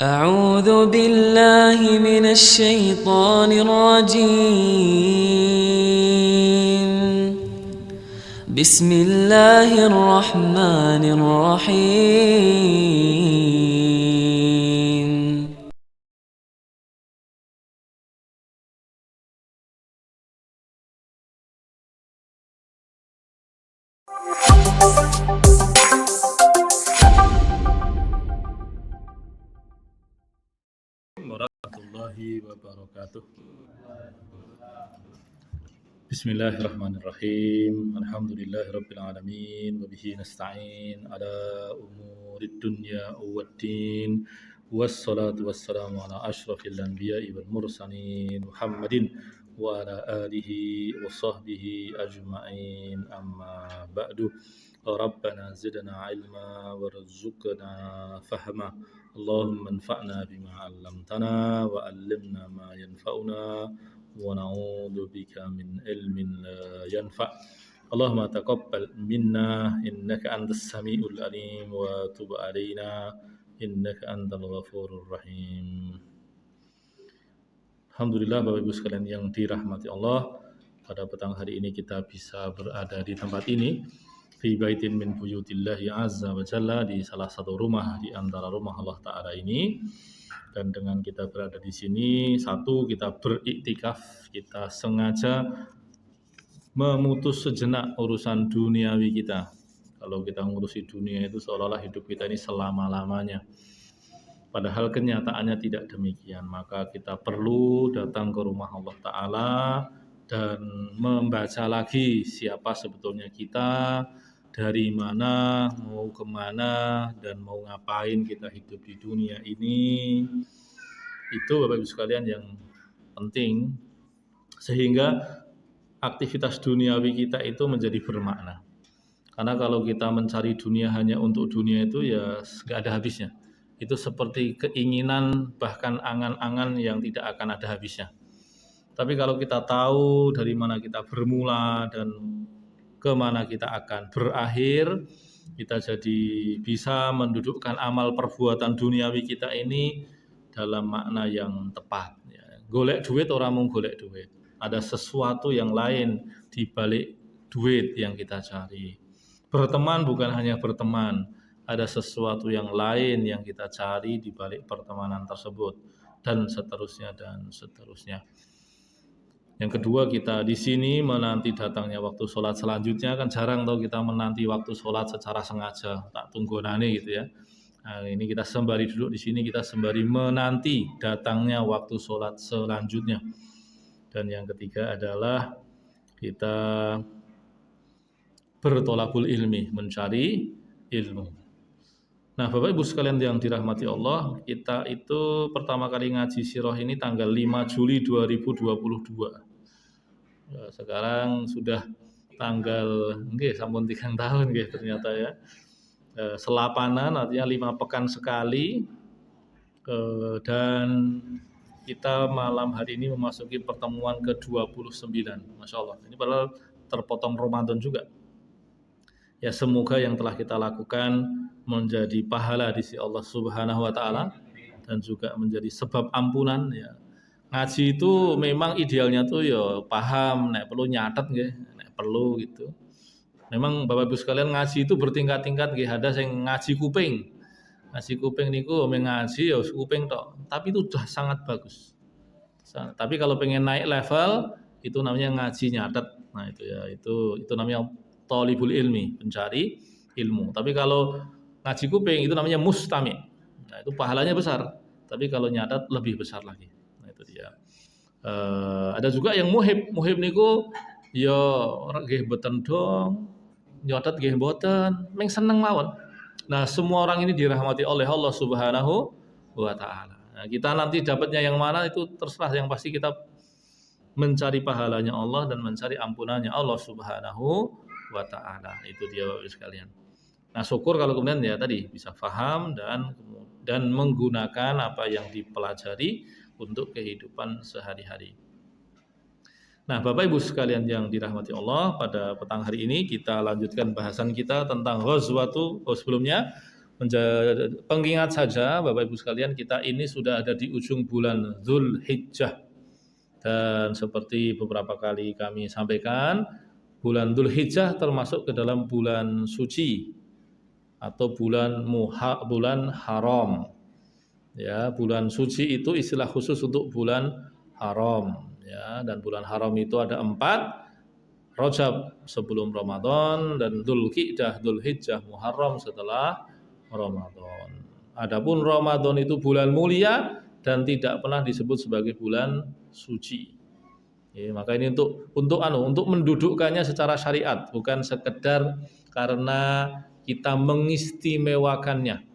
أعوذ بالله من الشيطان الرجيم. بسم الله الرحمن الرحيم. Warahmatullahi wabarakatuh. Bismillahirrahmanirrahim. Alhamdulillahirabbil alamin wa bihi nasta'in ala umurid dunya waddin. Wassalatu wassalamu ala asyrafil anbiya'i wal mursalin Muhammadin wa ala alihi wa sahbihi ajma'in. Amma ba'du. Rabbana zidna ilma warzuqna fahma. Allahumma anfa'na bima 'allamtana wa 'allimna ma yanfa'una wa na'udzu bika min ilmin la yanfa'. Allahumma taqabbal minna innaka antas samiul alim wa tub 'alaina innaka antal ghafurur rahim. Alhamdulillah Bapak Ibu sekalian yang dirahmati Allah, pada petang hari ini kita bisa berada di tempat ini, fi baitin min buyutillahi azza wa jalla, di salah satu rumah di antara rumah Allah Ta'ala ini. Dan dengan kita berada di sini, satu, kita beriktikaf, kita sengaja memutus sejenak urusan duniawi kita. Kalau kita ngurusi dunia itu seolah-olah hidup kita ini selama-lamanya. Padahal kenyataannya tidak demikian. Maka kita perlu datang ke rumah Allah Ta'ala dan membaca lagi siapa sebetulnya kita, dari mana, mau kemana, dan mau ngapain kita hidup di dunia ini. Itu Bapak Ibu sekalian yang penting, sehingga aktivitas duniawi kita itu menjadi bermakna. Karena kalau kita mencari dunia hanya untuk dunia itu ya nggak ada habisnya. Itu seperti keinginan, bahkan angan-angan yang tidak akan ada habisnya. Tapi kalau kita tahu dari mana kita bermula dan kemana kita akan berakhir, kita jadi bisa mendudukkan amal perbuatan duniawi kita ini dalam makna yang tepat. Golek duit orang mau golek duit, ada sesuatu yang lain di balik duit yang kita cari. Berteman bukan hanya berteman, ada sesuatu yang lain yang kita cari di balik pertemanan tersebut, dan seterusnya dan seterusnya. Yang kedua, kita di sini menanti datangnya waktu sholat selanjutnya. Kan jarang tau kita menanti waktu sholat secara sengaja, tak tunggonane gitu ya. Nah, ini kita sembari duduk di sini, kita sembari menanti datangnya waktu sholat selanjutnya. Dan yang ketiga adalah kita bertolakul ilmi, mencari ilmu. Nah, Bapak Ibu sekalian yang dirahmati Allah, kita itu pertama kali ngaji sirah ini tanggal 5 Juli 2022. Sekarang sudah tanggal sampun 3 tahun ternyata ya. Selapanan artinya 5 pekan sekali, dan kita malam hari ini memasuki pertemuan ke-29. Masya Allah, ini padahal terpotong Ramadan juga. Ya, semoga yang telah kita lakukan menjadi pahala di sisi Allah Subhanahu wa Ta'ala, dan juga menjadi sebab ampunan ya. Ngaji itu memang idealnya tuh ya paham, nek perlu nyatet nggih, nek perlu gitu. Memang Bapak Ibu sekalian ngaji itu bertingkat-tingkat nggih, ada sing ngaji kuping. Ngaji kuping niku ngaji ya kuping tok, tapi itu sudah sangat bagus. Tapi kalau pengen naik level itu namanya ngaji nyatet. Nah, itu ya, itu namanya thalibul ilmi, pencari ilmu. Tapi kalau ngaji kuping itu namanya mustami'. Nah, itu pahalanya besar. Tapi kalau nyatet lebih besar lagi. Dia. Ada juga yang muhib niku ya nggih mboten dong, nyotet nggih mboten, meng seneng mawon. Nah, semua orang ini dirahmati oleh Allah Subhanahu wa Ta'ala. Nah, kita nanti dapatnya yang mana itu terserah, yang pasti kita mencari pahalanya Allah dan mencari ampunannya Allah Subhanahu wa Ta'ala. Itu dia Bapak Ibu sekalian. Nah, syukur kalau kemudian ya tadi bisa paham dan menggunakan apa yang dipelajari untuk kehidupan sehari-hari. Nah, Bapak Ibu sekalian yang dirahmati Allah, pada petang hari ini kita lanjutkan bahasan kita tentang ghazwatu, sebelumnya Pengingat saja Bapak Ibu sekalian, kita ini sudah ada di ujung bulan Dzulhijjah. Dan seperti beberapa kali kami sampaikan, bulan Dzulhijjah termasuk ke dalam bulan suci atau bulan haram. Ya, bulan suci itu istilah khusus untuk bulan haram. Ya, dan bulan haram itu ada 4, Rajab sebelum Ramadan, dan Dzulqa'dah, Dzulhijjah, Muharram setelah Ramadan. Adapun Ramadan itu bulan mulia dan tidak pernah disebut sebagai bulan suci. Ya, maka ini untuk mendudukkannya secara syariat, bukan sekedar karena kita mengistimewakannya.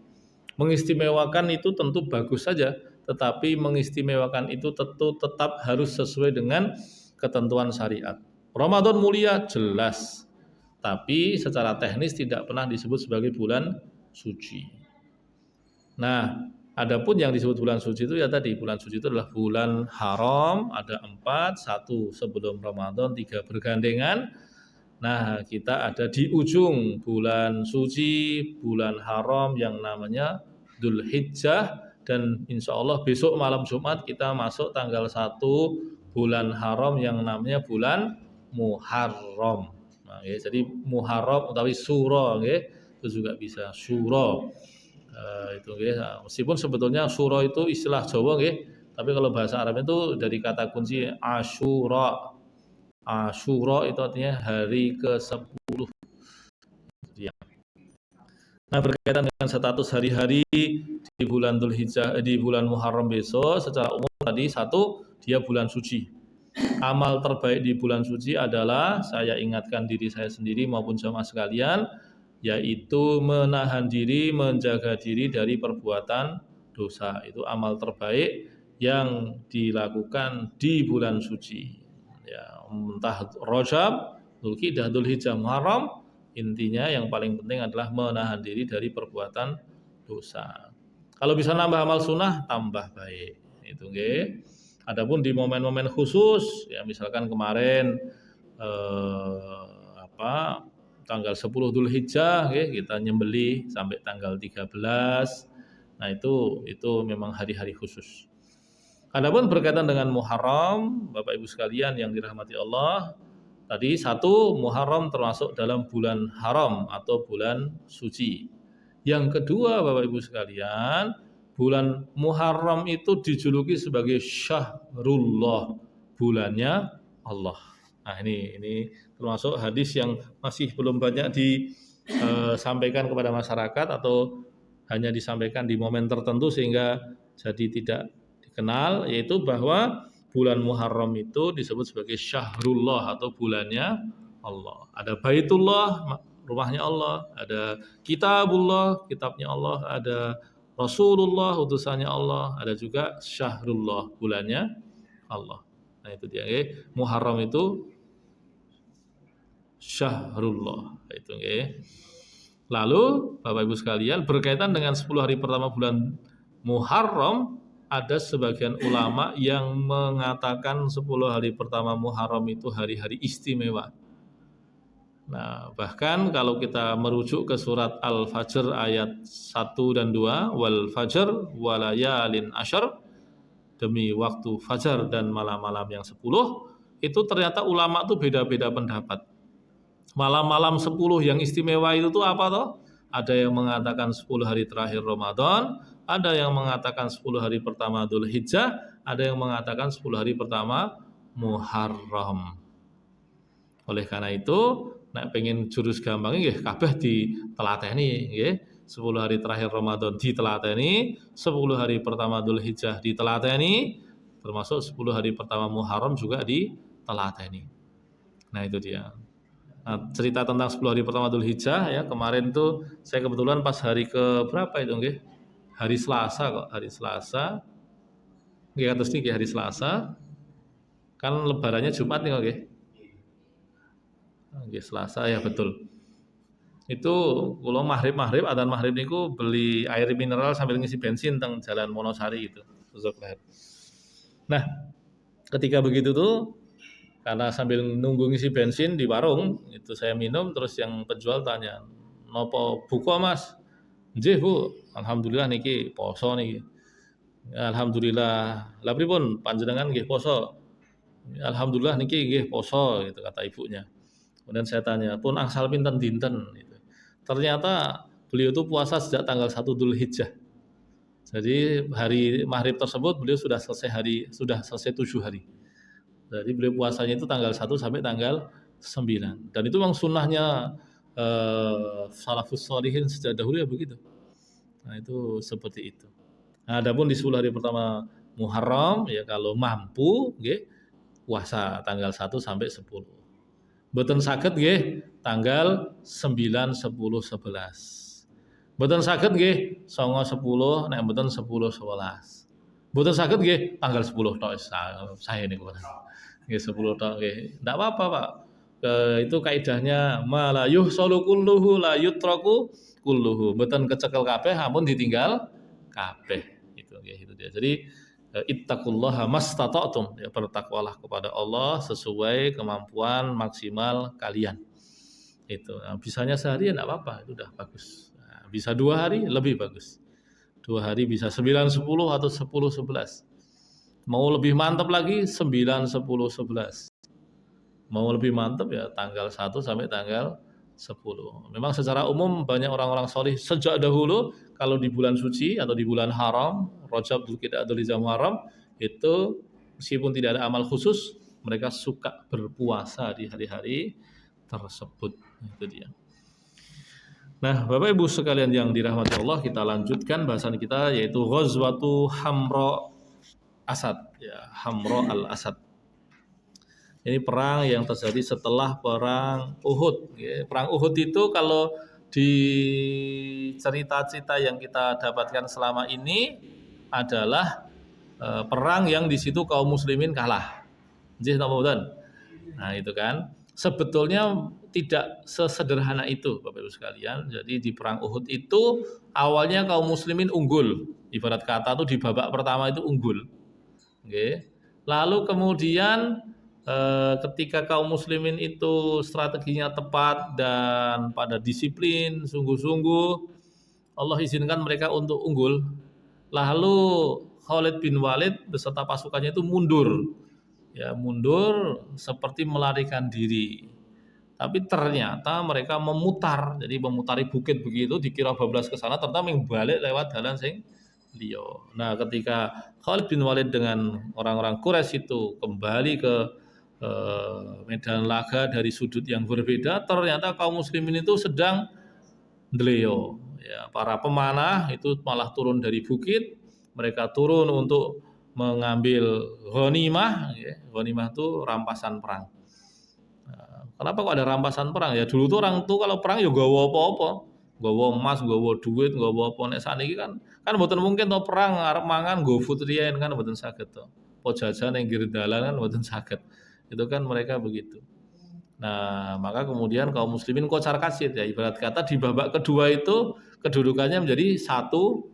Mengistimewakan itu tentu bagus saja, tetapi mengistimewakan itu tentu tetap harus sesuai dengan ketentuan syariat. Ramadan mulia jelas, tapi secara teknis tidak pernah disebut sebagai bulan suci. Nah, adapun yang disebut bulan suci itu ya tadi, bulan suci itu adalah bulan haram, ada 4, 1 sebelum Ramadan, 3 bergandengan. Nah, kita ada di ujung bulan suci, bulan haram yang namanya Dzulhijjah, dan insya Allah besok malam Jumat kita masuk tanggal 1 bulan haram yang namanya bulan Muharram. Nah, ya, jadi Muharram utawi Suro, ya, itu juga bisa Suro. Itu ya, meskipun sebetulnya Suro itu istilah Jawa, ya, tapi kalau bahasa Arab itu dari kata kunci Asyura. Asyura itu artinya hari ke-10. Nah, berkaitan dengan status hari-hari di bulan Dzulhijjah, di bulan Muharram besok, secara umum tadi 1, dia bulan suci. Amal terbaik di bulan suci adalah, saya ingatkan diri saya sendiri maupun jamaah sekalian, yaitu menahan diri, menjaga diri dari perbuatan dosa. Itu amal terbaik yang dilakukan di bulan suci. Ya, entah Rajab, Dzulqa'dah, Dzulhijjah, Muharram, intinya yang paling penting adalah menahan diri dari perbuatan dosa. Kalau bisa nambah amal sunnah, tambah baik. Itu nggih. Adapun di momen-momen khusus, ya misalkan kemarin tanggal 10 Dzulhijjah, kita nyembelih sampai tanggal 13. Nah, itu memang hari-hari khusus. Adapun berkaitan dengan Muharram, Bapak Ibu sekalian yang dirahmati Allah, tadi 1, Muharram termasuk dalam bulan haram atau bulan suci. Yang kedua, Bapak Ibu sekalian, bulan Muharram itu dijuluki sebagai Syahrullah, bulannya Allah. Nah, ini termasuk hadis yang masih belum banyak disampaikan kepada masyarakat atau hanya disampaikan di momen tertentu sehingga jadi tidak dikenal, yaitu bahwa bulan Muharram itu disebut sebagai Syahrullah atau bulannya Allah. Ada Baitullah, rumahnya Allah, ada Kitabullah, kitabnya Allah, ada Rasulullah, utusannya Allah, ada juga Syahrullah, bulannya Allah. Nah, itu dia, Muharram itu Syahrullah, itu nggih. Lalu Bapak Ibu sekalian, berkaitan dengan 10 hari pertama bulan Muharram, ada sebagian ulama yang mengatakan 10 hari pertama Muharram itu hari-hari istimewa. Nah, bahkan kalau kita merujuk ke surat Al-Fajr ayat 1 dan 2, wal fajr walayalin asyr, demi waktu fajar dan malam-malam yang 10, itu ternyata ulama itu beda-beda pendapat. Malam-malam 10 yang istimewa itu tuh apa toh? Ada yang mengatakan 10 hari terakhir Ramadan, ada yang mengatakan 10 hari pertama Dzulhijjah, ada yang mengatakan 10 hari pertama Muharram. Oleh karena itu, nek pengen jurus gampangnya nggih kabeh ditelateni nggih. 10 hari terakhir Ramadan ditelateni, 10 hari pertama Dzulhijjah ditelateni, termasuk 10 hari pertama Muharram juga ditelateni. Nah, itu dia. Nah, cerita tentang 10 hari pertama Dzulhijjah, ya, kemarin tuh saya kebetulan pas hari ke berapa itu nggih? Hari Selasa kok, hari Selasa. Nggih kados niki hari Selasa. Kan lebarannya Jumat nih kok nggih. Nggih Selasa ya betul. Itu kula maghrib adzan maghrib niku beli air mineral sambil ngisi bensin teng Jalan Wonosari itu. Nah, ketika begitu tuh karena sambil nunggu ngisi bensin di warung, itu saya minum, terus yang penjual tanya, "Nopo buka Mas?" Nggih Bu, alhamdulillah niki poso niki. Alhamdulillah. Lah pripun panjenengan nggih poso? Alhamdulillah niki nggih poso gitu kata ibunya. Kemudian saya tanya, "Pun angsal pinten dinten?" gitu. Ternyata beliau itu puasa sejak tanggal 1 Dzulhijjah. Jadi hari maghrib tersebut beliau sudah selesai 7 hari. Jadi beliau puasanya itu tanggal 1 sampai tanggal 9. Dan itu memang sunnahnya salafus sholihin sejak dahulu ya begitu. Nah, itu seperti itu. Nah, adapun di 10 hari pertama Muharram ya kalau mampu nggih puasa tanggal 1 sampai 10. Mboten saged nggih tanggal 9, 10, 11. Mboten saged nggih 9, 10, nek mboten 10, 11. Mboten saged nggih tanggal 10 tok sae niku. Nggih 10 tok nggih. Ndak apa-apa, Pak. Itu kaidahnya ma la yuhsalu kulluhu la yutraku kulluhu. Mboten kecekel kabeh ampun ditinggal kabeh. Itu nggih itu dia. Jadi ittaqullaha mastata'tum, ya bertakwalah kepada Allah sesuai kemampuan maksimal kalian. Itu. Nah, bisanya sehari ya enggak apa-apa, itu udah bagus. Nah, bisa 2 hari lebih bagus. 2 hari bisa 9, 10 atau 10, 11. Mau lebih mantap lagi 9, 10, 11. Mau lebih mantap ya tanggal 1 sampai tanggal 10. Memang secara umum banyak orang-orang solih sejak dahulu kalau di bulan suci atau di bulan haram, Rajab, Dzulqa'dah, Dzulhijjah, Muharram itu meskipun tidak ada amal khusus, mereka suka berpuasa di hari-hari tersebut. Itu dia. Nah, Bapak Ibu sekalian yang dirahmati Allah, kita lanjutkan bahasan kita yaitu Ghazwatu Hamra Asad, ya, Hamra al-Asad. Ini perang yang terjadi setelah perang Uhud. Perang Uhud itu kalau di cerita-cerita yang kita dapatkan selama ini adalah perang yang di situ kaum muslimin kalah. Nah itu kan sebetulnya tidak sesederhana itu Bapak Ibu sekalian. Jadi di perang Uhud itu awalnya kaum muslimin unggul. Ibarat kata tuh di babak pertama itu unggul. Lalu kemudian ketika kaum muslimin itu strateginya tepat dan pada disiplin sungguh-sungguh, Allah izinkan mereka untuk unggul. Lalu Khalid bin Walid beserta pasukannya itu mundur. Ya, mundur seperti melarikan diri. Tapi ternyata mereka memutar, jadi memutari bukit begitu, dikira bablas ke sana, ternyata balik lewat jalan sing liya. Nah, ketika Khalid bin Walid dengan orang-orang Quraisy itu kembali ke medan laga dari sudut yang berbeda, ternyata kaum muslimin itu sedang ndleyo. Ya, para pemanah itu malah turun dari bukit, mereka turun untuk mengambil ghanimah, ya. Ghanimah itu rampasan perang. Nah, kenapa kok ada rampasan perang? Ya dulu tuh orang tuh kalau perang ya nggawa apa-apa, nggawa emas, nggawa duit, nggawa apa. Nek saniki kan mboten mungkin to perang arep mangan nggo food riyen kan mboten saged to. Po jajan ning pinggir dalan kan mboten saged. Itu kan mereka begitu. Nah, maka kemudian kaum muslimin kocar kacir ya ibarat kata di babak kedua itu kedudukannya menjadi 1-1.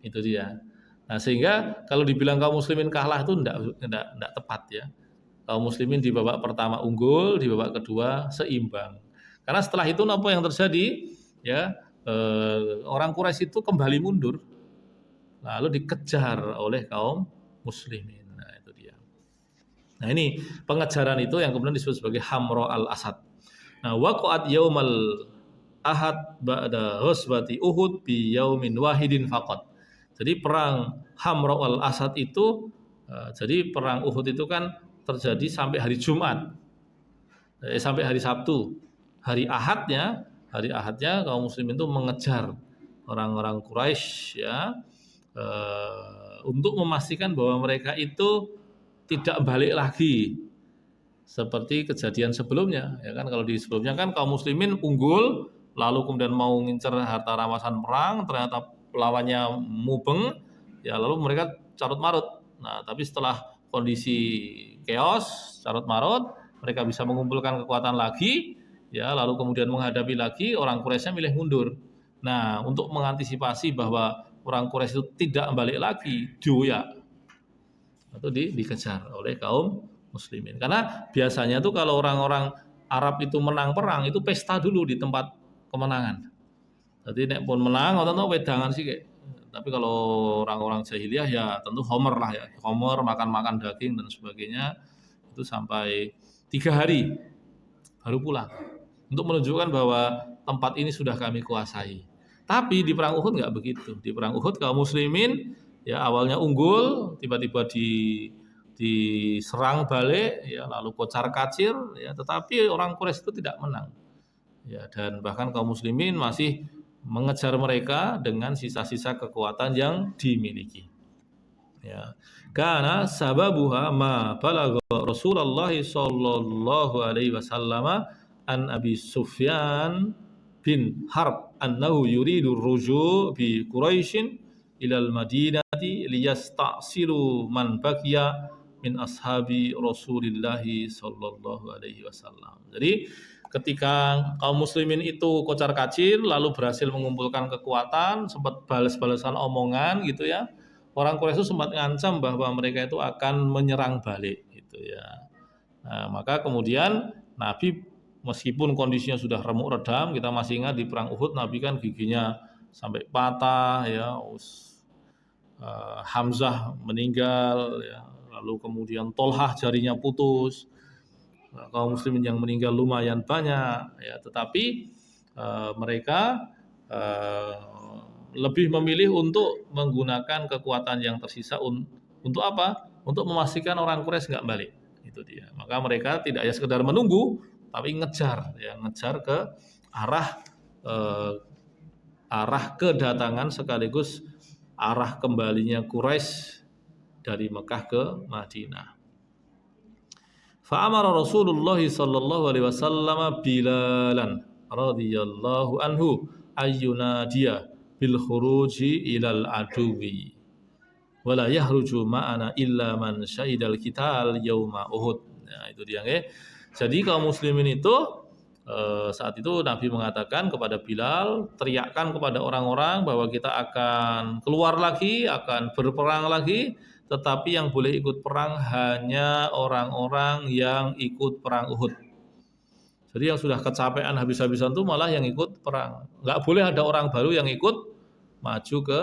Itu dia. Nah, sehingga kalau dibilang kaum muslimin kalah itu enggak tepat ya. Kaum muslimin di babak pertama unggul, di babak kedua seimbang. Karena setelah itu apa yang terjadi? Ya, orang Quraisy itu kembali mundur. Lalu dikejar oleh kaum muslimin. Nah ini pengejaran itu yang kemudian disebut sebagai Hamra al-Asad. Nah waqa'at yaumal ahad ba'da ghazwati Uhud bi yaumin wahidin faqat. Jadi perang Hamra al-Asad itu jadi perang Uhud itu kan terjadi sampai hari Jumat. Sampai hari Sabtu. Hari Ahadnya kaum muslimin itu mengejar orang-orang Quraisy ya untuk memastikan bahwa mereka itu tidak balik lagi seperti kejadian sebelumnya ya kan. Kalau di sebelumnya kan kaum muslimin unggul lalu kemudian mau ngincer harta rampasan perang, ternyata lawannya mubeng ya lalu mereka carut marut. Nah tapi setelah kondisi chaos carut marut mereka bisa mengumpulkan kekuatan lagi ya lalu kemudian menghadapi lagi orang Quraisy milih mundur. Nah untuk mengantisipasi bahwa orang Quraisy itu tidak balik lagi doyak atau dikejar oleh kaum muslimin. Karena biasanya tuh kalau orang-orang Arab itu menang perang itu pesta dulu di tempat kemenangan. Jadi nek pun menang tentu wedangan sih kayak. Tapi kalau orang-orang jahiliyah ya tentu homer lah ya. Homer makan-makan daging dan sebagainya itu sampai 3 hari baru pulang. Untuk menunjukkan bahwa tempat ini sudah kami kuasai. Tapi di perang Uhud nggak begitu. Di perang Uhud kaum muslimin ya awalnya unggul, tiba-tiba diserang balik ya lalu kocar-kacir ya, tetapi orang Quraisy itu tidak menang. Ya, dan bahkan kaum muslimin masih mengejar mereka dengan sisa-sisa kekuatan yang dimiliki. Ya. Karena sababuha ma balagha Rasulullah sallallahu alaihi wasallam an Abi Sufyan bin Harb annahu yuridu ruju' bi Quraisyin ila al-Madinati liyasta'silu man baqiya min ashabi Rasulillah sallallahu alaihi wasallam. Jadi ketika kaum muslimin itu kocar-kacir lalu berhasil mengumpulkan kekuatan, sempat balas-balasan omongan gitu ya. Orang Quraisy itu sempat ngancam bahwa mereka itu akan menyerang balik gitu ya. Nah, maka kemudian Nabi meskipun kondisinya sudah remuk redam, kita masih ingat di perang Uhud Nabi kan giginya sampai patah ya, Hamzah meninggal ya, lalu kemudian Tolhah jarinya putus. Kaum muslimin yang meninggal lumayan banyak ya, tetapi mereka lebih memilih untuk menggunakan kekuatan yang tersisa untuk apa? Untuk memastikan orang Quraisy nggak balik. Itu dia. Maka mereka tidak hanya sekedar menunggu, tapi ngejar ke arah kedatangan sekaligus arah kembalinya Quraisy dari Mekah ke Madinah. Fa'amara Rasulullah sallallahu alaihi wasallam Bilalan radhiyallahu anhu ayyunadiya bil khuruji ilal aduwi wala yahruju ma'ana illa man syahidal qital yauma Uhud. Nah, itu dia nggih. Jadi kaum muslimin itu saat itu Nabi mengatakan kepada Bilal, teriakkan kepada orang-orang bahwa kita akan keluar lagi, akan berperang lagi, tetapi yang boleh ikut perang hanya orang-orang yang ikut perang Uhud. Jadi yang sudah kecapean habis-habisan itu malah yang ikut perang. Nggak boleh ada orang baru yang ikut maju ke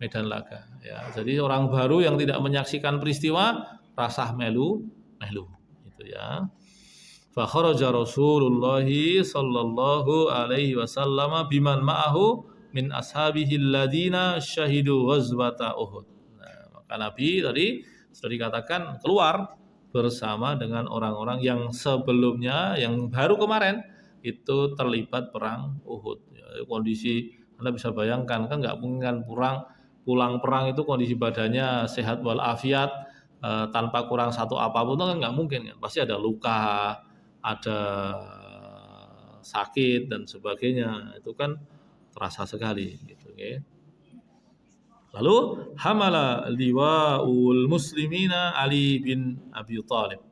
medan laga. Ya, jadi orang baru yang tidak menyaksikan peristiwa rasah melu, itu ya. Fa kharaja Rasulullah sallallahu alaihi wasallam biman ma'ahu min ashabihi alladziina syahidu ghazwata Uhud. Nah, Nabi tadi sudah dikatakan keluar bersama dengan orang-orang yang sebelumnya, yang baru kemarin itu terlibat perang Uhud. Ya, kondisi Anda bisa bayangkan kan nggak mungkin kan pulang perang itu kondisi badannya sehat walafiat tanpa kurang satu apapun itu kan nggak mungkin kan. Pasti ada luka, ada sakit dan sebagainya. Itu kan terasa sekali gitu ya. Lalu hamala liwa'ul muslimina Ali bin Abi Thalib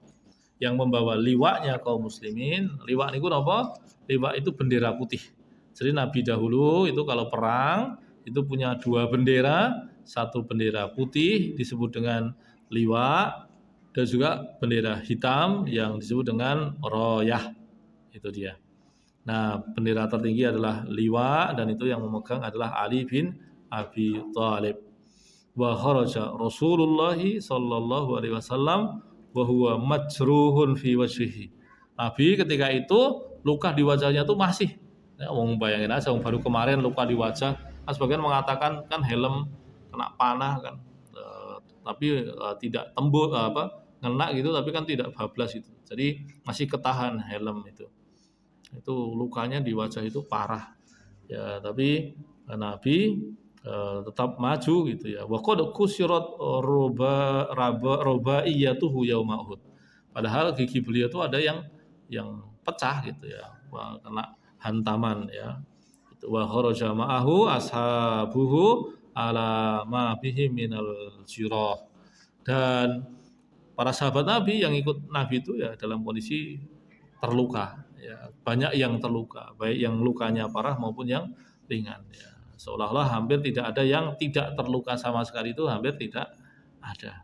yang membawa liwaknya kaum muslimin. Liwak itu apa? Liwak itu bendera putih. Jadi Nabi dahulu itu kalau perang itu punya 2 bendera, satu bendera putih disebut dengan liwak dan juga bendera hitam yang disebut dengan royah. Itu dia. Nah, bendera tertinggi adalah liwak dan itu yang memegang adalah Ali bin Abi Thalib. Wa kharaja Rasulullah sallallahu alaihi wasallam wa huwa majruhun fi wajhihi. Nabi ketika itu luka di wajahnya itu masih. Ya, wong bayangin aja wong baru kemarin luka di wajah. Sebagian mengatakan kan helm kena panah kan. Tapi tidak tembus ngena gitu tapi kan tidak bablas itu. Jadi masih ketahan helm itu. Itu lukanya di wajah itu parah. Ya, tapi Nabi tetap maju gitu ya. Wa qad kusirat rubaiyatuhu yauma Uhud. Padahal gigi beliau itu ada yang pecah gitu ya. Kena hantaman ya. Wa kharaja ma'ahu ashabuhu ala ma bihi minal jirah. Dan para sahabat Nabi yang ikut Nabi itu ya dalam kondisi terluka ya. Banyak yang terluka, baik yang lukanya parah maupun yang ringan ya. Seolah-olah hampir tidak ada yang tidak terluka sama sekali, itu hampir tidak ada.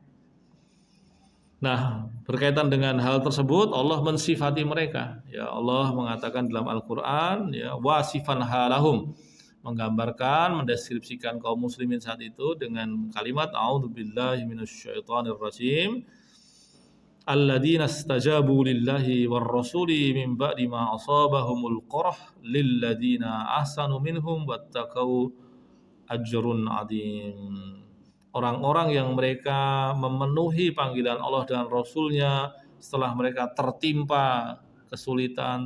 Nah, berkaitan dengan hal tersebut Allah mensifati mereka. Ya, Allah mengatakan dalam Al-Qur'an ya wasifan halahum menggambarkan, mendeskripsikan kaum muslimin saat itu dengan kalimat a'udzubillahi minasyaitonirrajim. Alladzina istajabu lillahi war rasuli min ba'di ma asabahumul qarh lilladzina ahsanu minhum wattaqau ajrun adzim. Orang-orang yang mereka memenuhi panggilan Allah dan Rasul-Nya setelah mereka tertimpa kesulitan,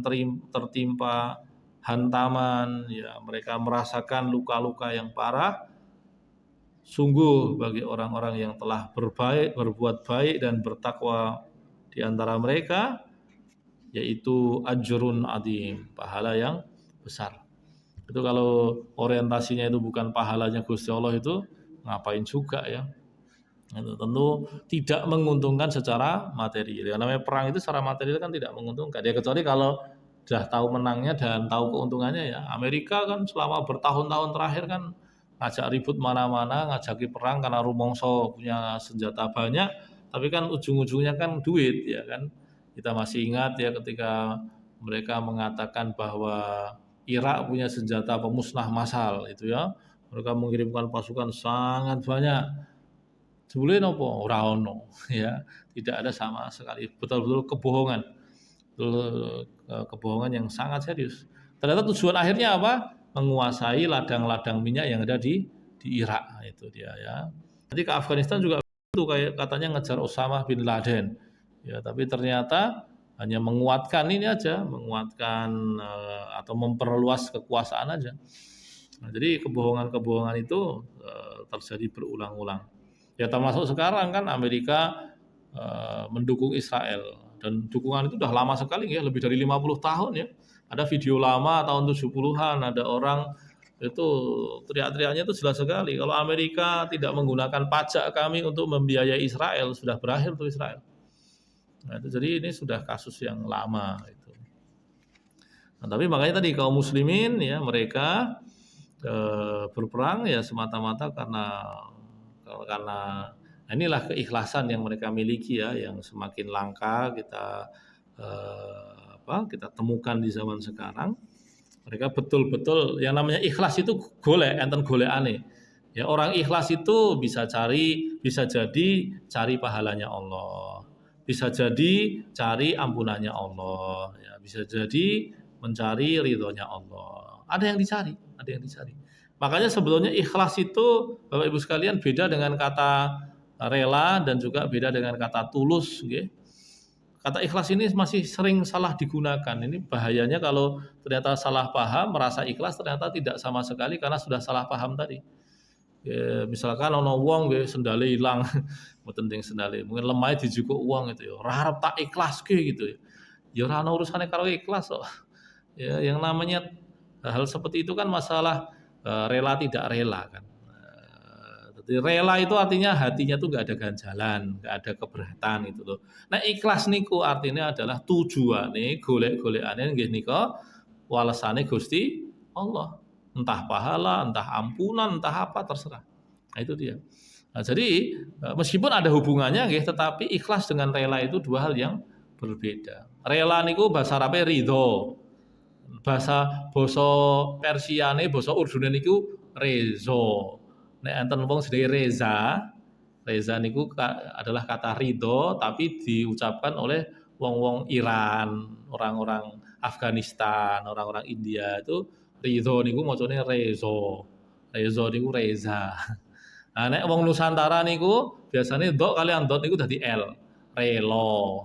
tertimpa hantaman, ya mereka merasakan luka-luka yang parah. Sungguh bagi orang-orang yang telah berbuat baik dan bertakwa di antara mereka, yaitu ajrun adzim, pahala yang besar. Itu kalau orientasinya itu bukan pahalanya Gusti Allah itu ngapain juga ya. Itu tentu tidak menguntungkan secara materi. Ya, namanya perang itu secara material kan tidak menguntungkan. Ya kecuali kalau sudah tahu menangnya dan tahu keuntungannya ya. Amerika kan selama bertahun-tahun terakhir kan ngajak ribut mana-mana, ngajaki perang karena rumongso punya senjata banyak, tapi kan ujung-ujungnya kan duit ya kan. Kita masih ingat ya ketika mereka mengatakan bahwa Irak punya senjata pemusnah massal itu ya. Mereka mengirimkan pasukan sangat banyak. Sebelumnya nopo ora ono ya, tidak ada sama sekali. Betul-betul kebohongan. Kebohongan yang sangat serius. Ternyata tujuan akhirnya apa? Menguasai ladang-ladang minyak yang ada di Irak itu dia ya. Nanti ke Afghanistan juga itu kayak katanya ngejar Osama bin Laden. Ya, tapi ternyata hanya menguatkan ini aja, menguatkan atau memperluas kekuasaan aja. Nah, jadi kebohongan-kebohongan itu terjadi berulang-ulang. Ya termasuk sekarang kan Amerika mendukung Israel dan dukungan itu udah lama sekali ya, lebih dari 50 tahun ya. Ada video lama tahun 70-an, ada orang itu teriak-teriaknya itu jelas sekali. Kalau Amerika tidak menggunakan pajak kami untuk membiayai Israel, sudah berakhir tuh Israel. Nah, itu jadi ini sudah kasus yang lama itu. Nah, tapi makanya tadi kaum muslimin ya mereka berperang ya semata-mata karena inilah keikhlasan yang mereka miliki ya, yang semakin langka kita temukan di zaman sekarang. Mereka betul-betul yang namanya ikhlas itu golek, enten golekane. Ya orang ikhlas itu bisa jadi cari pahalanya Allah, bisa jadi cari ampunannya Allah, ya, bisa jadi mencari ridhonya Allah. Ada yang dicari. Makanya sebetulnya ikhlas itu Bapak Ibu sekalian beda dengan kata rela dan juga beda dengan kata tulus. Okay? Kata ikhlas ini masih sering salah digunakan. Ini bahayanya kalau ternyata salah paham, merasa ikhlas ternyata tidak sama sekali karena sudah salah paham tadi. Ya, misalkan ono wong sendale hilang, mboten teng sendale, mungkin lemah dijukuk uang itu ya. Ora arep tak ikhlas gitu ya. Ya ora ono urusane karo ikhlas kok. Ya, yang namanya hal seperti itu kan masalah rela tidak rela kan. Jadi rela itu artinya hatinya tuh nggak ada ganjalan, nggak ada keberatan itu loh. Nah ikhlas niku artinya adalah tujuane golek-golekane nggih nika walesane Gusti Allah. Entah pahala, entah ampunan, entah apa terserah. Nah itu dia. Nah, jadi meskipun ada hubungannya nggih, tetapi ikhlas dengan rela itu dua hal yang berbeda. Rela niku bahasa Arabe ridho. Basa Persiane, basa Urdune niku rezo. Nek enten wong jenenge Reza niku adalah kata ridho tapi diucapkan oleh wong-wong Iran, orang-orang Afghanistan, orang-orang India itu ridho niku macane rezo. Rezo niku Reza. Nah nek wong Nusantara niku biasanya dok kalian dot niku dadi L. Relo.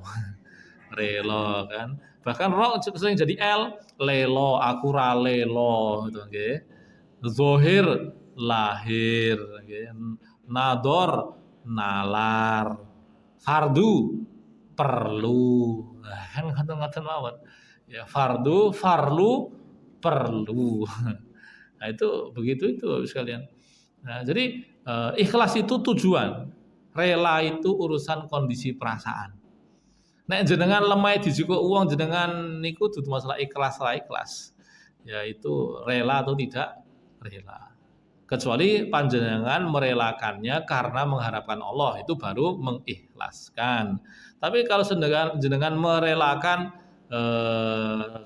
Relo kan. Bahkan ro sering jadi L, lelo, aku ra lelo gitu nggih. Zohir lahir nggih. Nador nalar. Fardu perlu. Nah, kan ngoten-ngoten mawon. Ya fardu, farlu, perlu. Nah, itu begitu itu sekalian. Nah, jadi ikhlas itu tujuan. Rela itu urusan kondisi perasaan. Nek jenengan lemah dijukuk uang jenengan niku dudu masalah ikhlas ra ikhlas. Yaitu rela atau tidak rela. Kecuali panjenengan merelakannya karena mengharapkan Allah, itu baru mengikhlaskan. Tapi kalau jenengan merelakan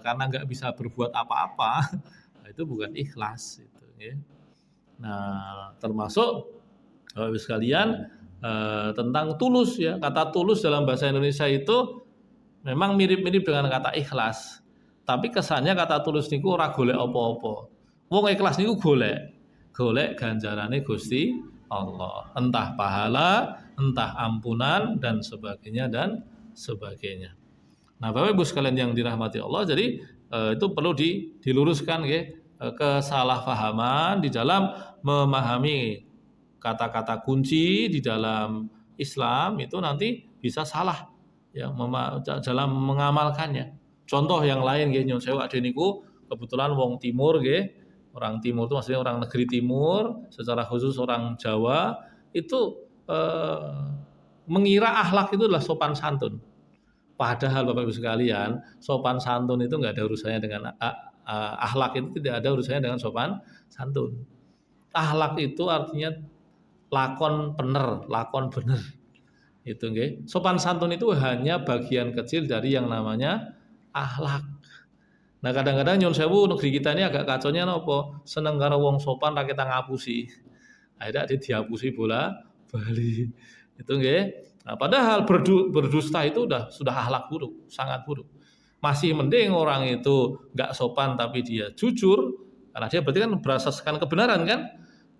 karena nggak bisa berbuat apa-apa, itu bukan ikhlas. Itu. ya. Nah, termasuk Bapak Ibu sekalian tentang tulus ya. Kata tulus dalam bahasa Indonesia itu memang mirip-mirip dengan kata ikhlas. Tapi kesannya kata tulus niku ora golek apa-apa. Wong ikhlas niku golek ganjarane Gusti Allah. Entah pahala, entah ampunan dan sebagainya. Nah, Bapak Ibu sekalian yang dirahmati Allah, jadi itu perlu diluruskan ya, kesalahpahaman di dalam memahami kata-kata kunci di dalam Islam itu nanti bisa salah ya dalam mengamalkannya. Contoh yang lain nggih nyun sewu ade niku kebetulan wong timur nggih. Orang timur itu maksudnya orang negeri timur, secara khusus orang Jawa itu mengira akhlak itu adalah sopan santun. Padahal Bapak Ibu sekalian, sopan santun itu nggak ada urusannya dengan akhlak, itu tidak ada urusannya dengan sopan santun. Akhlak itu artinya lakon bener. Itu nggih. Sopan santun itu hanya bagian kecil dari yang namanya akhlak. Nah, kadang-kadang nyun sewu negeri kita ini agak kacaunya nopo, seneng karo wong sopan ra kita ngapusi. Akhirnya dihapusi bola bali. Itu nggih. Nah, padahal berdusta itu sudah akhlak buruk, sangat buruk. Masih mending orang itu enggak sopan tapi dia jujur, karena dia berarti kan berasaskan kebenaran kan?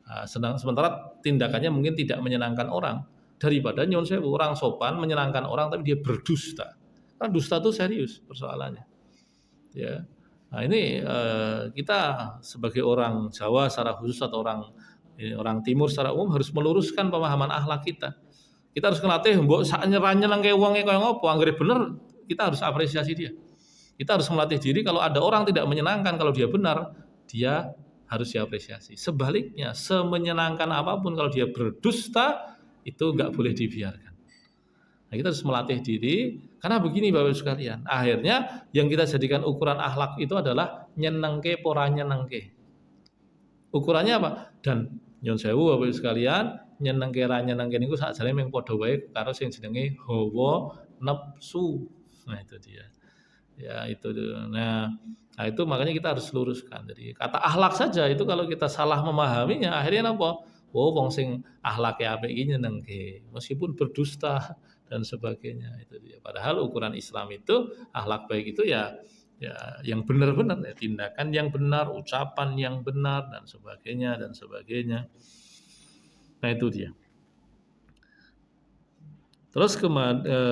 Nah, sementara tindakannya mungkin tidak menyenangkan orang, daripada nyun sewu orang sopan menyenangkan orang tapi dia berdusta. Karena dusta itu serius persoalannya. Ya. Nah, ini kita sebagai orang Jawa secara khusus atau orang timur secara umum harus meluruskan pemahaman akhlak kita. Kita harus ngelatih mbok sak nyerang kaya wonge kaya ngopo, anggere bener kita harus apresiasi dia. Kita harus melatih diri kalau ada orang tidak menyenangkan, kalau dia benar, dia harus diapresiasi. Sebaliknya, semenyenangkan apapun kalau dia berdusta itu enggak boleh dibiarkan. Nah, kita harus melatih diri, karena begini Bapak Ibu sekalian, akhirnya yang kita jadikan ukuran akhlak itu adalah nyenengke pora nyenengke. Ukurannya apa? Dan nyun sewu Bapak Ibu sekalian, nyenengke ra nyenengke niku sakjane mung padha wae karo sing jenenge hawa nafsu. Nah, itu dia. Ya, itu. Nah, itu makanya kita harus luruskan. Jadi kata akhlak saja itu kalau kita salah memahaminya, akhirnya apa? Oh, wong sing akhlake apik iki nyenengke, meskipun berdusta dan sebagainya, itu dia. Padahal ukuran Islam itu akhlak baik itu ya yang benar-benar ya, tindakan yang benar, ucapan yang benar dan sebagainya. Nah, itu dia. Terus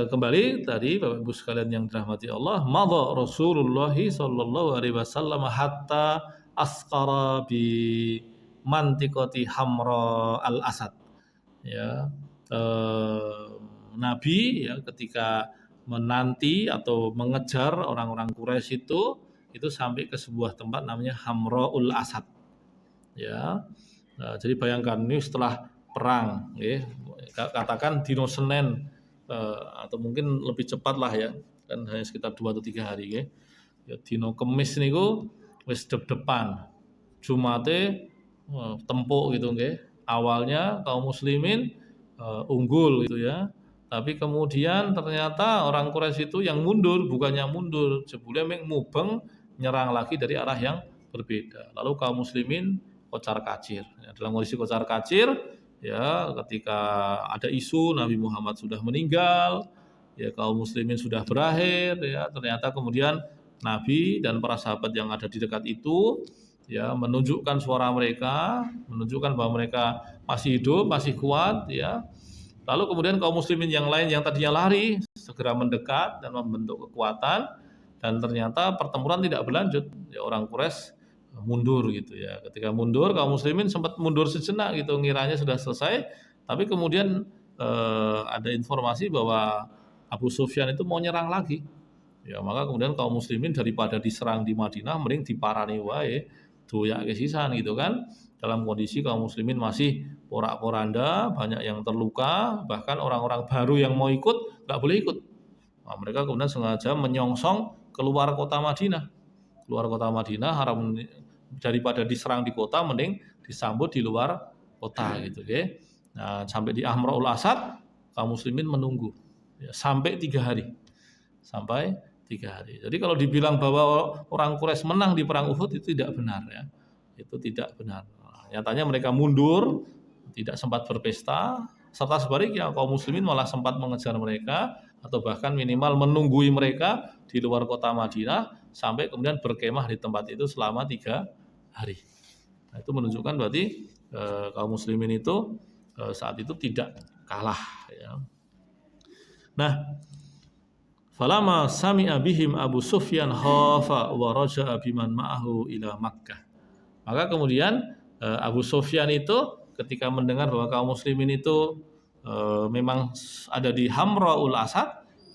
kembali tadi Bapak Ibu sekalian yang dirahmati Allah, madha Rasulullah sallallahu alaihi wasallam hatta asqara bi mantiqati Hamra al-Asad. Ya. Nabi ya ketika menanti atau mengejar orang-orang Quraisy itu sampai ke sebuah tempat namanya Hamraul Asad. Ya. Nah, jadi bayangkan ini setelah perang, ya, katakan dino Senin atau mungkin lebih cepat lah ya, kan hanya sekitar 2 atau 3 hari ya. Ya dino Kemis niku wis depan. Jumate tempuk gitu nggih. Awalnya kaum muslimin unggul gitu ya. Tapi kemudian ternyata orang Quraisy itu yang mundur, bukannya mundur, jebule mubeng nyerang lagi dari arah yang berbeda. Lalu kaum muslimin kocar-kacir. Ya, dalam kondisi kocar-kacir, ya ketika ada isu Nabi Muhammad sudah meninggal, ya kaum muslimin sudah berakhir, ya ternyata kemudian Nabi dan para sahabat yang ada di dekat itu ya menunjukkan suara mereka, menunjukkan bahwa mereka masih hidup, masih kuat, ya. Lalu kemudian kaum muslimin yang lain yang tadinya lari segera mendekat dan membentuk kekuatan, dan ternyata pertempuran tidak berlanjut. Ya, orang Quraisy mundur gitu ya. Ketika mundur, kaum muslimin sempat mundur sejenak gitu, ngiranya sudah selesai, tapi kemudian ada informasi bahwa Abu Sufyan itu mau nyerang lagi. Ya, maka kemudian kaum muslimin daripada diserang di Madinah mending diparani wae, doyak kesisan gitu kan. Dalam kondisi kaum muslimin masih porak-poranda, banyak yang terluka, bahkan orang-orang baru yang mau ikut nggak boleh ikut. Nah, mereka kemudian sengaja menyongsong keluar kota Madinah. Keluar kota Madinah, haram daripada diserang di kota, mending disambut di luar kota gitu, okay? Nah, sampai di Hamraul Asad, kaum muslimin menunggu ya, sampai 3 hari. Sampai 3 hari. Jadi kalau dibilang bahwa orang Quraisy menang di perang Uhud itu tidak benar ya. Itu tidak benar. Nyatanya mereka mundur, tidak sempat berpesta, serta sebaliknya kaum muslimin malah sempat mengejar mereka atau bahkan minimal menunggui mereka di luar kota Madinah sampai kemudian berkemah di tempat itu selama 3 hari. Nah, itu menunjukkan berarti kaum muslimin itu saat itu tidak kalah. Ya. Nah, falama sami'a bihim Abu Sufyan khafa wa raja'a biman ma'ahu ila Makkah. Maka kemudian Abu Sufyan itu ketika mendengar bahwa kaum muslimin itu memang ada di Hamraul Asad,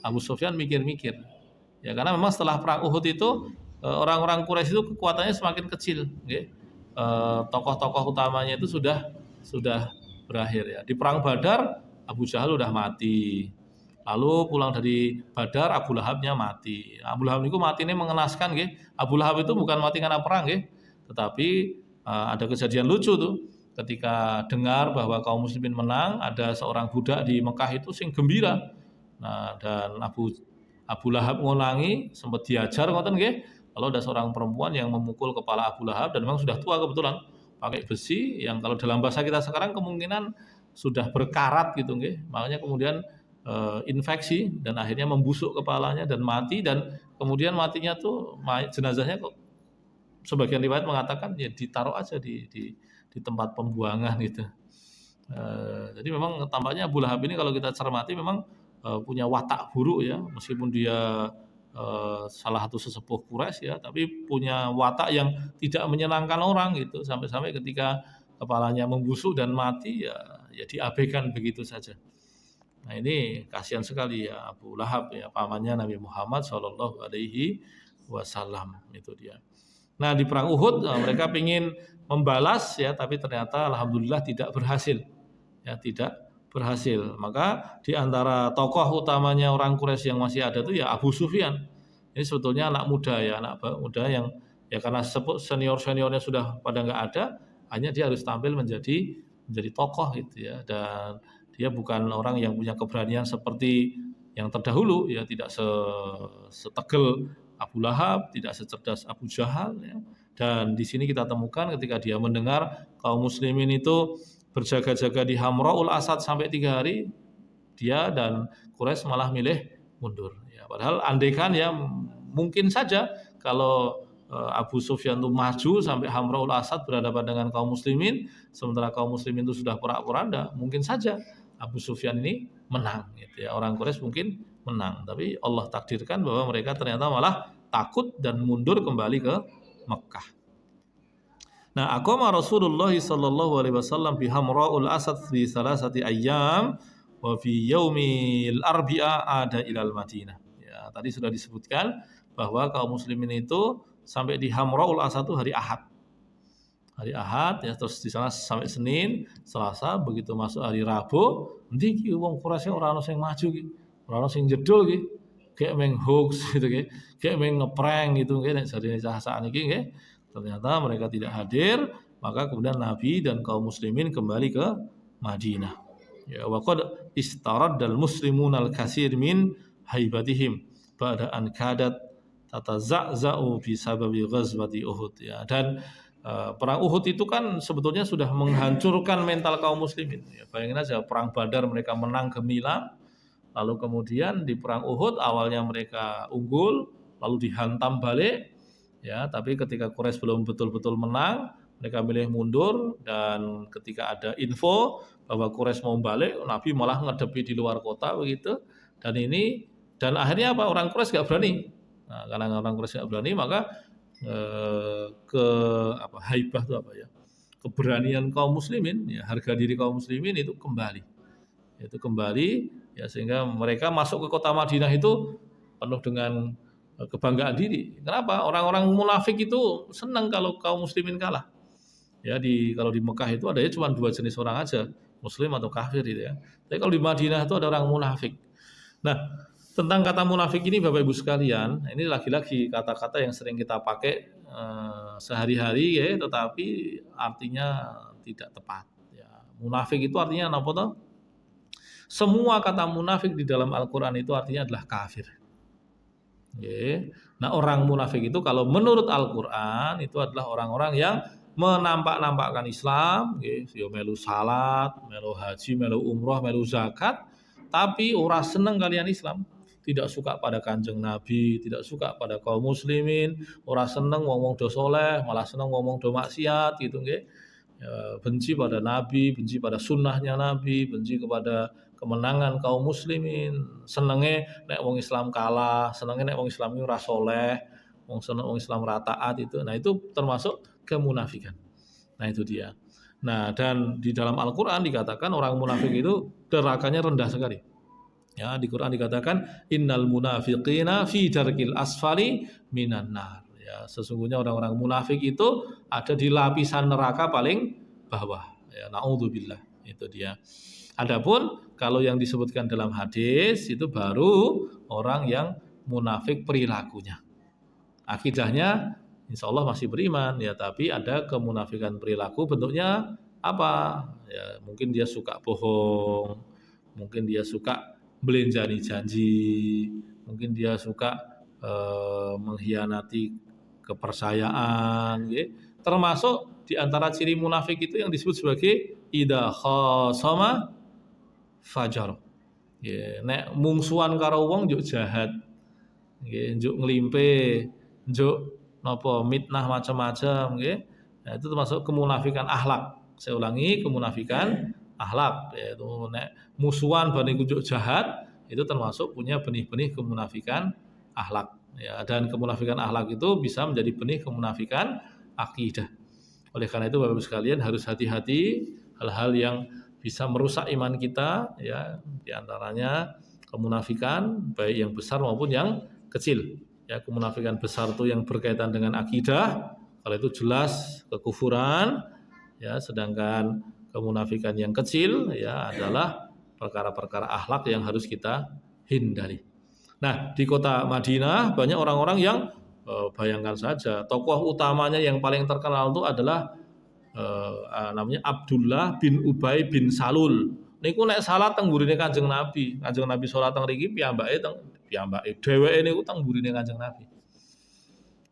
Abu Sufyan mikir-mikir. Ya karena memang setelah perang Uhud itu orang-orang Quraisy itu kekuatannya semakin kecil, okay? Tokoh-tokoh utamanya itu sudah berakhir ya. Di perang Badar Abu Jahal udah mati. Lalu pulang dari Badar Abu Lahabnya mati. Abu Lahab itu matinya mengenaskan, okay? Abu Lahab itu bukan mati karena perang, okay? Tetapi ada kejadian lucu tuh. Ketika dengar bahwa kaum muslimin menang, ada seorang budak di Mekah itu sing gembira. Nah, dan Abu Lahab ngonangi, sempat diajar ngoten nggih. Lalu ada seorang perempuan yang memukul kepala Abu Lahab dan memang sudah tua kebetulan, pakai besi yang kalau dalam bahasa kita sekarang kemungkinan sudah berkarat gitu nggih. Makanya kemudian infeksi dan akhirnya membusuk kepalanya dan mati, dan kemudian matinya tuh jenazahnya kok sebagian riwayat mengatakan ya ditaruh aja di tempat pembuangan gitu. Jadi memang tampaknya Abu Lahab ini kalau kita cermati memang punya watak buruk ya, meskipun dia salah satu sesepuh Quraisy ya, tapi punya watak yang tidak menyenangkan orang gitu, sampai-sampai ketika kepalanya membusuk dan mati ya diabaikan begitu saja. Nah ini kasihan sekali ya Abu Lahab ya, pamannya Nabi Muhammad Shallallahu Alaihi Wasallam itu dia. Nah di perang Uhud mereka ingin membalas ya, tapi ternyata alhamdulillah tidak berhasil. Ya tidak berhasil. Maka di antara tokoh utamanya orang Quraisy yang masih ada itu ya Abu Sufyan. Ini sebetulnya anak muda ya, anak muda yang ya karena senior-seniornya sudah pada nggak ada, hanya dia harus tampil menjadi tokoh gitu ya. Dan dia bukan orang yang punya keberanian seperti yang terdahulu ya, tidak setegel Abu Lahab, tidak secerdas Abu Jahal ya. Dan di sini kita temukan ketika dia mendengar kaum muslimin itu berjaga-jaga di Hamraul Asad sampai 3 hari, dia dan Quraisy malah milih mundur ya. Padahal andaikan ya mungkin saja kalau Abu Sufyan itu maju sampai Hamraul Asad berhadapan dengan kaum muslimin, sementara kaum muslimin itu sudah porak-poranda, mungkin saja Abu Sufyan ini menang gitu ya. Orang Quraisy mungkin menang, tapi Allah takdirkan bahwa mereka ternyata malah takut dan mundur kembali ke Mekah. Nah, aqama Rasulullah sallallahu alaihi wasallam bi Hamraul Asad fi salasati ayyam wa fi yaumil arbi'a ada ilal Madinah. Ya, tadi sudah disebutkan bahwa kaum muslimin itu sampai di Hamraul Asad itu hari Ahad. Hari Ahad ya, terus di sana sampai Senin, Selasa, begitu masuk hari Rabu, endi iki wong Quraisy ora ono sing maju iki. Ora ono sing jedul iki. Kayak meng hoax gitu kayak meng ngeprank gitu nggih nek jarine cah-cahan iki nggih. Ternyata mereka tidak hadir, maka kemudian Nabi dan kaum muslimin kembali ke Madinah. Ya wa qad istaraddal muslimun al-katsir min haibatihim ba'da an kadat tatazazza'u bi sababi ghazwati Uhud ya. Dan perang Uhud itu kan sebetulnya sudah menghancurkan mental kaum muslimin. Ya, bayangin aja perang Badar mereka menang gemilang, lalu kemudian di perang Uhud awalnya mereka unggul, lalu dihantam balik. Ya, tapi ketika Quraisy belum betul-betul menang, mereka milih mundur, dan ketika ada info bahwa Quraisy mau balik, Nabi malah ngedepi di luar kota begitu. Dan akhirnya apa? Orang Quraisy nggak berani. Nah, karena orang Quraisy nggak berani, maka haibah itu apa ya, keberanian kaum muslimin ya, harga diri kaum muslimin itu kembali ya, sehingga mereka masuk ke kota Madinah itu penuh dengan kebanggaan diri. Kenapa? Orang-orang munafik itu senang kalau kaum muslimin kalah ya. Kalau di Mekah itu adanya cuma 2 jenis orang aja, muslim atau kafir gitu ya. Tapi kalau di Madinah itu ada orang munafik. Nah, tentang kata munafik ini Bapak Ibu sekalian, ini lagi-lagi kata-kata yang sering kita pakai sehari-hari ya, tetapi artinya tidak tepat ya. Munafik itu artinya apa toh? Semua kata munafik di dalam Al-Qur'an itu artinya adalah kafir. Ya. Nah, orang munafik itu kalau menurut Al-Qur'an itu adalah orang-orang yang menampak-nampakkan Islam, nggih, melu salat, melu haji, melu umroh, melu zakat, tapi ora seneng kalian Islam, tidak suka pada Kanjeng Nabi, tidak suka pada kaum muslimin, ora seneng wong-wong do saleh, malah seneng wong-wong do maksiat gitu nggih. Benci pada Nabi, benci pada sunnahnya Nabi, benci kepada kemenangan kaum muslimin, senenge nek wong Islam kalah, senenge nek wong Islam ora saleh, wong Islam ora taat itu. Nah, itu termasuk kemunafikan. Nah, itu dia. Nah, dan di dalam Al-Qur'an dikatakan orang munafik itu nerakanya rendah sekali. Ya, di Quran dikatakan innal munafiqina fi darkil asfali minan nar. Ya, sesungguhnya orang-orang munafik itu ada di lapisan neraka paling bawah. Ya, naudzubillah. Itu dia. Adapun kalau yang disebutkan dalam hadis itu baru orang yang munafik perilakunya. Akidahnya insya Allah masih beriman ya, tapi ada kemunafikan perilaku, bentuknya apa? Ya, mungkin dia suka bohong, mungkin dia suka belenjani janji, mungkin dia suka mengkhianati kepercayaan, ya. Termasuk di antara ciri munafik itu yang disebut sebagai idza khasama fajar. Ya, nek mungsuhan karo wong njuk jahat. Nggih, njuk nglimpe, njuk napa mitnah macam-macam nggih. Nah, itu termasuk kemunafikan akhlak. Saya ulangi, kemunafikan akhlak, yaitu nek musuhan banding njuk jahat itu termasuk punya benih-benih kemunafikan akhlak. Ya, dan kemunafikan akhlak itu bisa menjadi benih kemunafikan akidah. Oleh karena itu Bapak Ibu sekalian harus hati-hati hal-hal yang bisa merusak iman kita, ya, di antaranya kemunafikan baik yang besar maupun yang kecil. Ya, kemunafikan besar itu yang berkaitan dengan akidah, kalau itu jelas kekufuran, ya, sedangkan kemunafikan yang kecil ya adalah perkara-perkara akhlak yang harus kita hindari. Nah, di kota Madinah banyak orang-orang yang bayangkan saja, tokoh utamanya yang paling terkenal itu adalah namanya Abdullah bin Ubay bin Salul. Niku nek salat teng mburine Kanjeng Nabi. Kanjeng Nabi salat teng mriki piyambake dheweke niku teng mburine Kanjeng Nabi.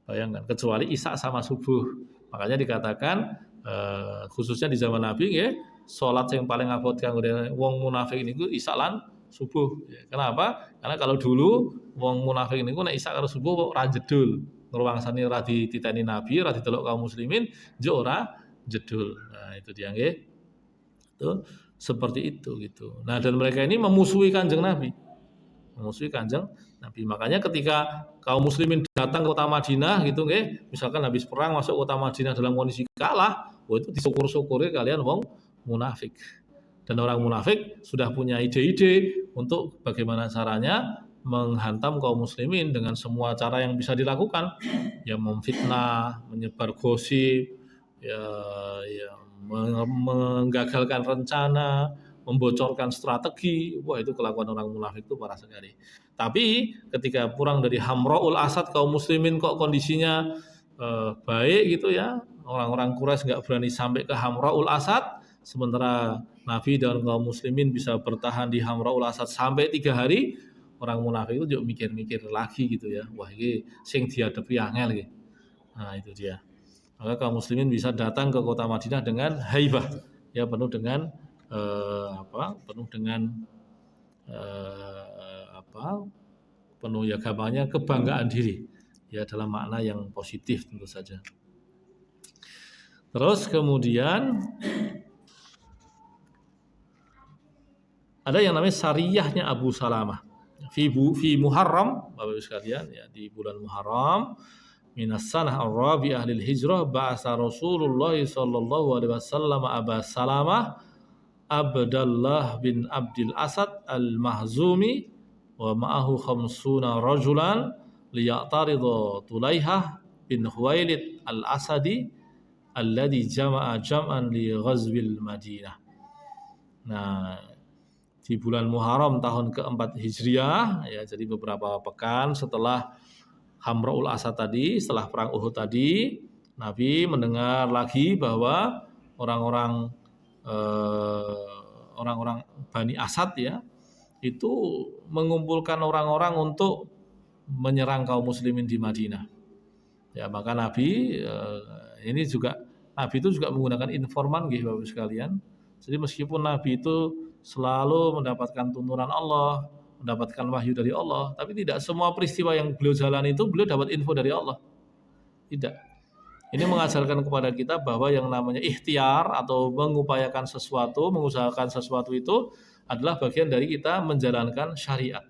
Bayangkan, kecuali Isya sama subuh. Makanya dikatakan khususnya di zaman Nabi nggih, salat yang paling abot kanggo wong munafik niku Isya lan subuh. Kenapa? Karena kalau dulu wong munafik niku nek Isya karo subuh ora jedul. Ngruwangsani ora dititeni Nabi, ora didelok kaum muslimin, njuk ora jedul. Nah, itu dia nggih. Itu seperti itu gitu. Nah, dan mereka ini memusuhi Kanjeng Nabi. Memusuhi Kanjeng Nabi. Makanya ketika kaum muslimin datang ke kota Madinah gitu nggih, misalkan habis perang masuk kota Madinah dalam kondisi kalah, itu disyukur-syukuri kalian wong munafik. Dan orang munafik sudah punya ide-ide untuk bagaimana caranya menghantam kaum muslimin dengan semua cara yang bisa dilakukan. Ya, memfitnah, menyebar gosip, ya menggagalkan rencana, membocorkan strategi. Wah, itu kelakuan orang munafik itu parah sekali. Tapi ketika pulang dari Hamraul Asad, kaum muslimin kok kondisinya baik gitu ya. Orang-orang Quraisy nggak berani sampai ke Hamraul Asad, sementara Nabi dan kaum muslimin bisa bertahan di Hamraul Asad sampai 3 hari. Orang munafik itu juga mikir-mikir lagi gitu ya. Wah, ini sing dihadapi angel gitu. Nah, itu dia. Maka kaum muslimin bisa datang ke kota Madinah dengan haibah, ya, penuh dengan penuh ya gamanya kebanggaan diri, ya, dalam makna yang positif tentu saja. Terus kemudian ada yang namanya Sariyahnya Abu Salamah fi Muharram, Bapak Ibu sekalian, ya, di bulan Muharram minas sanah ar-rabi'ah lil hijrah ba'asa Rasulullah sallallahu alaihi wasallam Abu Salamah Abdullah bin Abdul Asad al-Mahzumi wa ma'ahu khamsuna rajulan liya'tarida Tulaihah bin Khuwailid al-Asadi alladhi jama'a jam'an li ghazwil Madinah. Nah, di bulan Muharram tahun keempat Hijriah, ya, jadi beberapa pekan setelah Hamraul Asad tadi, setelah perang Uhud tadi, Nabi mendengar lagi bahwa orang-orang Bani Asad, ya, itu mengumpulkan orang-orang untuk menyerang kaum muslimin di Madinah. Ya, maka Nabi ini juga Nabi itu juga menggunakan informan nggih Bapak sekalian. Jadi meskipun Nabi itu selalu mendapatkan tuntunan Allah, mendapatkan wahyu dari Allah, tapi tidak semua peristiwa yang beliau jalani itu beliau dapat info dari Allah. Tidak. Ini mengajarkan kepada kita bahwa yang namanya ikhtiar atau mengupayakan sesuatu, mengusahakan sesuatu itu adalah bagian dari kita menjalankan syariat.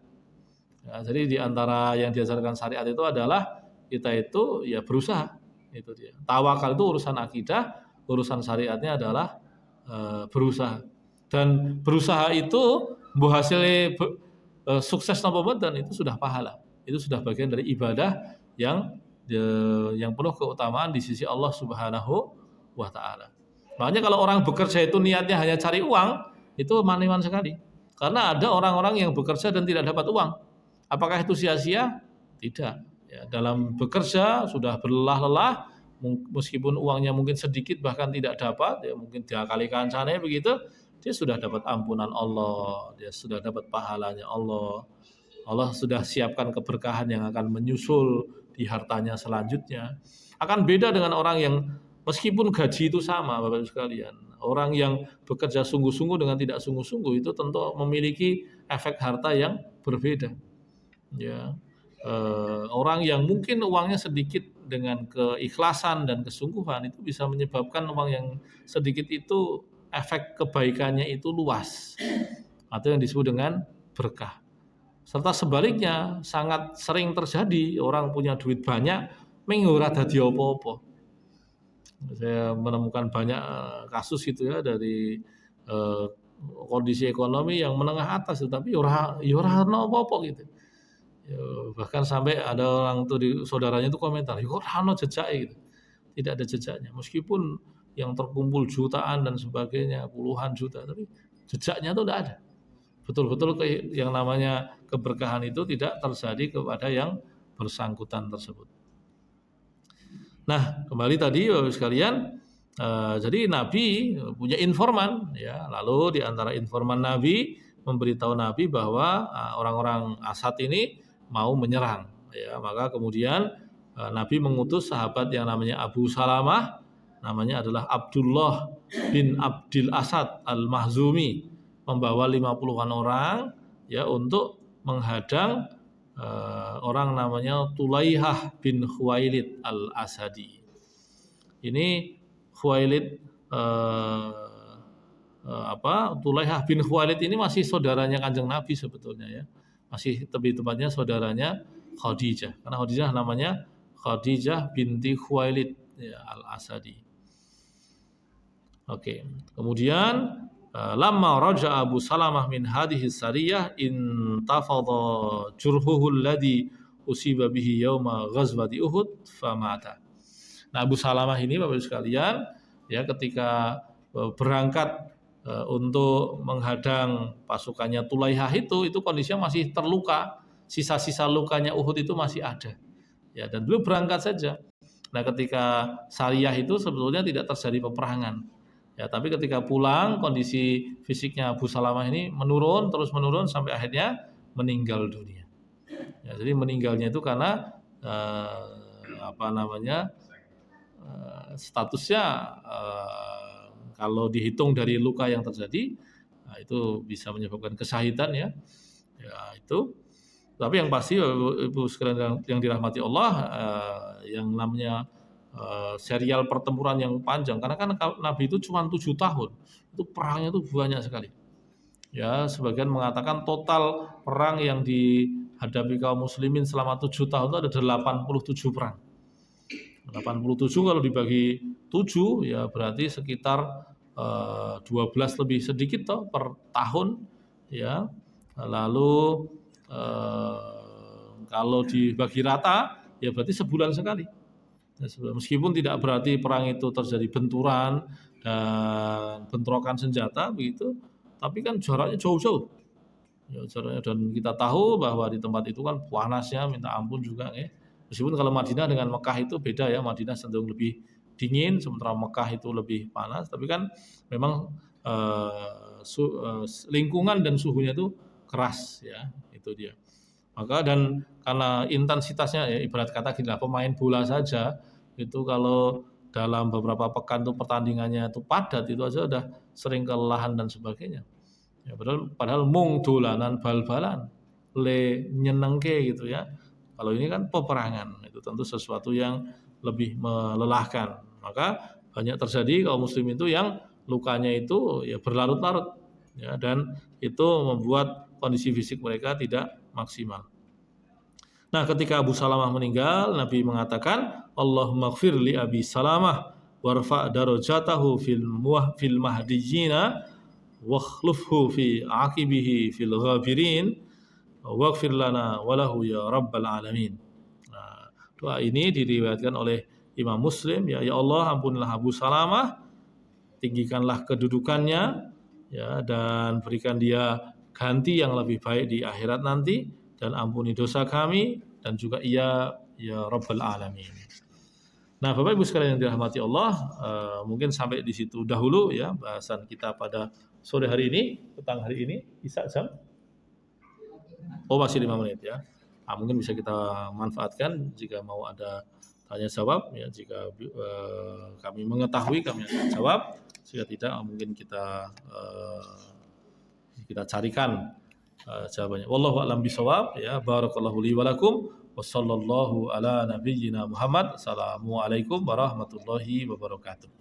Ya, jadi di antara yang diajarkan syariat itu adalah kita itu ya berusaha. Itu dia. Tawakal itu urusan akidah, urusan syariatnya adalah berusaha. Dan berusaha itu hasilnya sukses napa mboten itu sudah pahala. Itu sudah bagian dari ibadah yang penuh keutamaan di sisi Allah Subhanahu wa taala. Makanya kalau orang bekerja itu niatnya hanya cari uang, itu maniman sekali. Karena ada orang-orang yang bekerja dan tidak dapat uang. Apakah itu sia-sia? Tidak. Ya, dalam bekerja sudah berlelah-lelah, meskipun uangnya mungkin sedikit bahkan tidak dapat, ya mungkin diakali kancane begitu, dia sudah dapat ampunan Allah, dia sudah dapat pahalanya Allah. Allah sudah siapkan keberkahan yang akan menyusul di hartanya selanjutnya. Akan beda dengan orang yang meskipun gaji itu sama Bapak Ibu sekalian. Orang yang bekerja sungguh-sungguh dengan tidak sungguh-sungguh itu tentu memiliki efek harta yang berbeda. Ya. Orang yang mungkin uangnya sedikit dengan keikhlasan dan kesungguhan itu bisa menyebabkan uang yang sedikit itu efek kebaikannya itu luas atau yang disebut dengan berkah. Serta sebaliknya sangat sering terjadi orang punya duit banyak ora dadi apa-apa. Saya menemukan banyak kasus gitu ya dari kondisi ekonomi yang menengah atas tetapi ora ono apa-apa gitu. Ya, bahkan sampai ada orang tuh saudaranya itu komentar, "Kok ora ono jejake gitu." Tidak ada jejaknya. Meskipun yang terkumpul jutaan dan sebagainya, puluhan juta, tapi jejaknya itu tidak ada. Betul-betul yang namanya keberkahan itu tidak terjadi kepada yang bersangkutan tersebut. Nah, kembali tadi Bapak sekalian, jadi Nabi punya informan, ya. Lalu di antara informan Nabi memberitahu Nabi bahwa orang-orang Asad ini mau menyerang, ya. Maka kemudian Nabi mengutus sahabat yang namanya Abu Salamah, namanya adalah Abdullah bin Abdil Asad al-Mahzumi, membawa 50-an orang ya untuk menghadang orang namanya Tulaihah bin Khuwailid al-Asadi. Ini Khuwailid Tulaihah bin Khuwailid ini masih saudaranya Kanjeng Nabi sebetulnya ya. Masih lebih tepatnya saudaranya Khadijah. Karena Khadijah namanya Khadijah binti Khuwailid ya, al-Asadi. Oke. Kemudian lamma raja Abu Salamah min hadhihi sariyah intafadha jurhuhu alladhi usiba bihi yauma ghazwati Uhud famata. Nah, Abu Salamah ini Bapak Ibu sekalian ya ketika berangkat untuk menghadang pasukannya Tulaihah itu kondisinya masih terluka, sisa-sisa lukanya Uhud itu masih ada. Ya, dan beliau berangkat saja. Nah, ketika sariyah itu sebetulnya tidak terjadi peperangan. Ya, tapi ketika pulang kondisi fisiknya Abu Salamah ini terus menurun sampai akhirnya meninggal dunia. Ya, jadi meninggalnya itu karena statusnya kalau dihitung dari luka yang terjadi itu bisa menyebabkan kesahitan ya. Ya itu. Tapi yang pasti Ibu sekalian yang dirahmati Allah yang namanya serial pertempuran yang panjang karena kan Nabi itu cuma 7 tahun. Itu perangnya itu banyak sekali. Ya, sebagian mengatakan total perang yang dihadapi kaum muslimin selama 7 tahun itu ada 87 perang. 87 kalau dibagi 7 ya berarti sekitar 12 lebih sedikit toh per tahun ya. Lalu kalau dibagi rata ya berarti sebulan sekali. Meskipun tidak berarti perang itu terjadi benturan dan bentrokan senjata begitu, tapi kan jaraknya jauh-jauh. Ya, jaraknya dan kita tahu bahwa di tempat itu kan panasnya minta ampun juga ya. Meskipun kalau Madinah dengan Mekah itu beda ya, Madinah cenderung lebih dingin, sementara Mekah itu lebih panas. Tapi kan memang lingkungan dan suhunya itu keras ya, itu dia. Maka dan karena intensitasnya ya ibarat kata gila pemain bola saja itu kalau dalam beberapa pekan itu pertandingannya itu padat, itu aja udah sering kelelahan dan sebagainya. Ya, padahal mung dolanan bal-balan, le nyenengke gitu ya. Kalau ini kan peperangan, itu tentu sesuatu yang lebih melelahkan. Maka banyak terjadi kaum muslim itu yang lukanya itu ya berlarut-larut ya, dan itu membuat kondisi fisik mereka tidak maksimal. Nah, ketika Abu Salamah meninggal, Nabi mengatakan, Allahumma gfir li Abi Salamah warfa' darajatahu fil mahdiyina wakhlufhu fi aqibihi fil ghabirin waghfir lana walahu ya rabbal alamin. Nah, doa ini diriwayatkan oleh Imam Muslim, ya Allah ampunilah Abu Salamah, tinggikanlah kedudukannya ya, dan berikan dia ganti yang lebih baik di akhirat nanti, dan ampuni dosa kami, dan juga ya Rabbal Alamin. Nah, Bapak Ibu sekalian yang dirahmati Allah, mungkin sampai di situ dahulu ya bahasan kita pada sore hari ini, petang hari ini. Isa jam? Oh, masih 5 menit ya. Nah, mungkin bisa kita manfaatkan jika mau ada tanya jawab ya, jika kami mengetahui kami akan jawab, jika tidak mungkin kita carikan jawabannya. Wallahu a'lam bishawab ya. Barakallahu li wa lakum wa sallallahu ala nabiyyina Muhammad. Assalamualaikum warahmatullahi wabarakatuh.